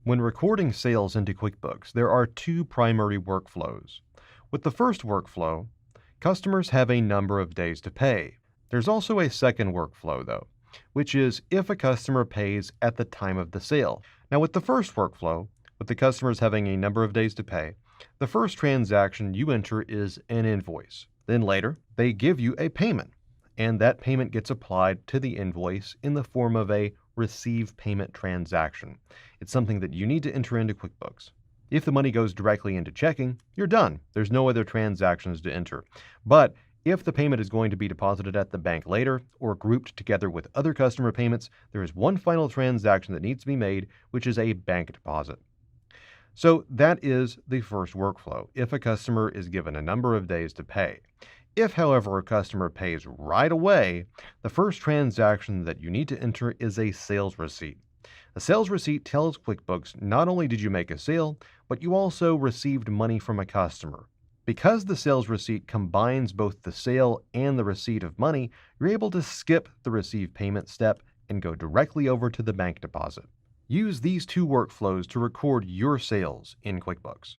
When recording sales into QuickBooks, there are two primary workflows. With the first workflow, customers have a number of days to pay. There's also a second workflow, though, which is if a customer pays at the time of the sale. Now, with the first workflow, with the customers having a number of days to pay, the first transaction you enter is an invoice. Then later, they give you a payment, and that payment gets applied to the invoice in the form of a receive payment transaction. It's something that you need to enter into QuickBooks. If the money goes directly into checking, you're done. There's no other transactions to enter. But if the payment is going to be deposited at the bank later or grouped together with other customer payments, there is one final transaction that needs to be made, which is a bank deposit. So that is the first workflow, if a customer is given a number of days to pay. If, however, a customer pays right away, the first transaction that you need to enter is a sales receipt. A sales receipt tells QuickBooks not only did you make a sale, but you also received money from a customer. Because the sales receipt combines both the sale and the receipt of money, you're able to skip the receive payment step and go directly over to the bank deposit. Use these two workflows to record your sales in QuickBooks.